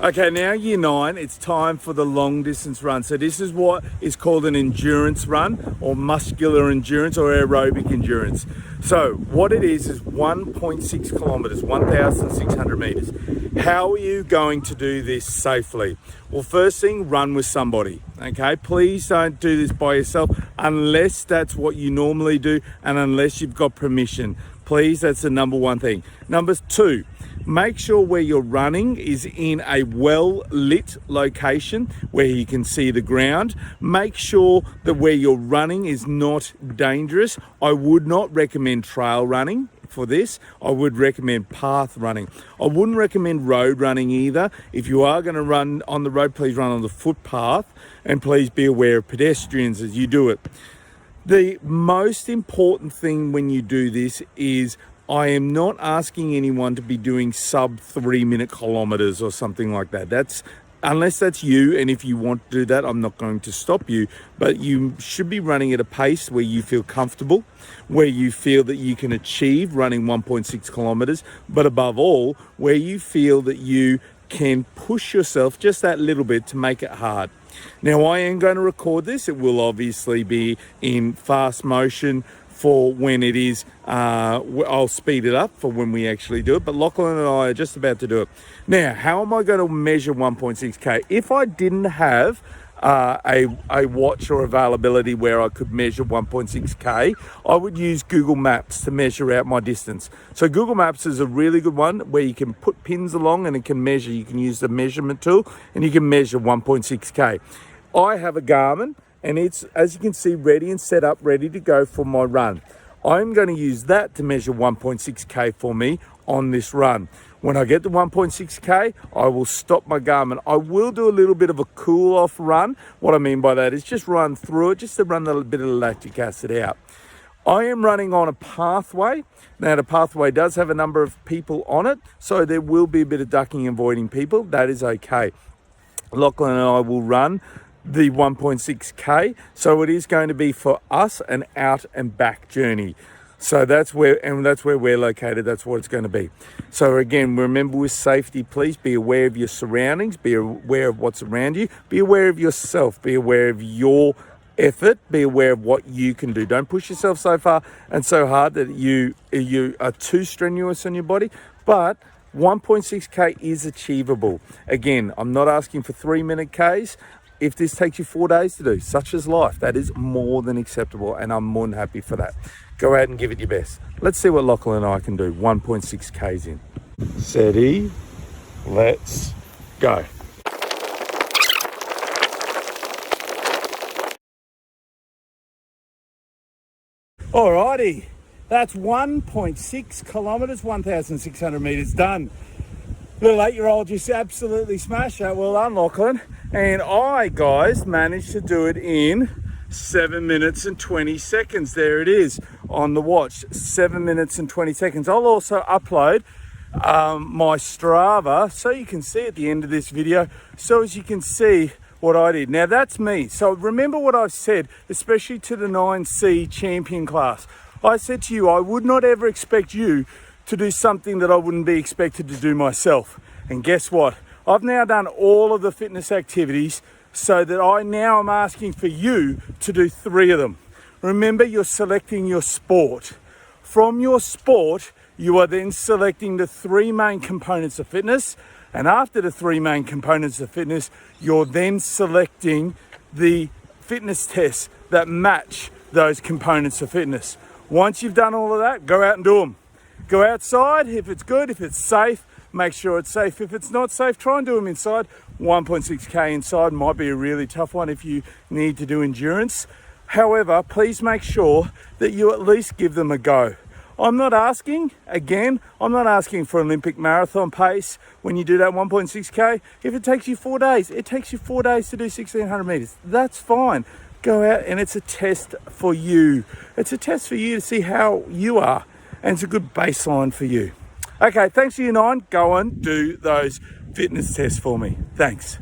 Okay, now year 9, it's time for the long distance run. So this is what is called an endurance run, or muscular endurance, or aerobic endurance. So what it is 1.6 kilometers, 1,600 meters. How are you going to do this safely? Well, first thing, run with somebody, okay? Please don't do this by yourself unless that's what you normally do and unless you've got permission. Please, that's the number one thing. Number 2, make sure where you're running is in a well-lit location where you can see the ground. Make sure that where you're running is not dangerous. I would not recommend trail running for this. I would recommend path running. I wouldn't recommend road running either. If you are going to run on the road, please run on the footpath, and please be aware of pedestrians as you do it. The most important thing when you do this is I am not asking anyone to be doing sub 3-minute kilometers or something like that. Unless that's you, and if you want to do that, I'm not going to stop you, but you should be running at a pace where you feel comfortable, where you feel that you can achieve running 1.6 kilometers, but above all, where you feel that you can push yourself just that little bit to make it hard. Now, I am going to record this. It will obviously be in fast motion for when it is, I'll speed it up for when we actually do it, but Lachlan and I are just about to do it. Now, how am I going to measure 1.6K? If I didn't have a watch or availability where I could measure 1.6K, I would use Google Maps to measure out my distance. So Google Maps is a really good one where you can put pins along and it can measure. You can use the measurement tool and you can measure 1.6K. I have a Garmin, and it's, as you can see, ready and set up, ready to go for my run. I'm going to use that to measure 1.6K for me on this run. When I get to 1.6K, I will stop my Garmin. I will do a little bit of a cool off run. What I mean by that is just run through it, just to run a bit of lactic acid out. I am running on a pathway. Now, the pathway does have a number of people on it, so there will be a bit of ducking and avoiding people. That is okay. Lachlan and I will run the 1.6K, so it is going to be for us an out and back journey. So that's where we're located. That's what it's going to be. So again, remember, with safety, please be aware of your surroundings, be aware of what's around you, be aware of yourself, be aware of your effort, be aware of what you can do. Don't push yourself so far and so hard that you are too strenuous on your body, but 1.6K is achievable. Again, I'm not asking for 3-minute Ks. If this takes you 4 days to do, such as life, that is more than acceptable, and I'm more than happy for that. Go out and give it your best. Let's see what Lachlan and I can do 1.6 Ks in. Steady, let's go. Alrighty, that's 1.6 kilometers, 1,600 meters done. Little 8-year-old just absolutely smashed that. Well done, Lachlan. And I, guys, managed to do it in 7 minutes and 20 seconds. There it is on the watch, 7 minutes and 20 seconds. I'll also upload my Strava so you can see at the end of this video, so as you can see what I did. Now, that's me. So remember what I said, especially to the 9C champion class. I said to you, I would not ever expect you to do something that I wouldn't be expected to do myself. And guess what? I've now done all of the fitness activities, so that I now am asking for you to do 3 of them. Remember, you're selecting your sport. From your sport, you are then selecting the 3 main components of fitness. And after the 3 main components of fitness, you're then selecting the fitness tests that match those components of fitness. Once you've done all of that, go out and do them. Go outside if it's good, if it's safe, make sure it's safe. If it's not safe, try and do them inside. 1.6K inside might be a really tough one if you need to do endurance. However, please make sure that you at least give them a go. I'm not asking for Olympic marathon pace when you do that 1.6K. If it takes you 4 days, it takes you 4 days to do 1,600 meters. That's fine. Go out, and it's a test for you. It's a test for you to see how you are. And it's a good baseline for you. Okay, thanks for your 9. Go and do those fitness tests for me. Thanks.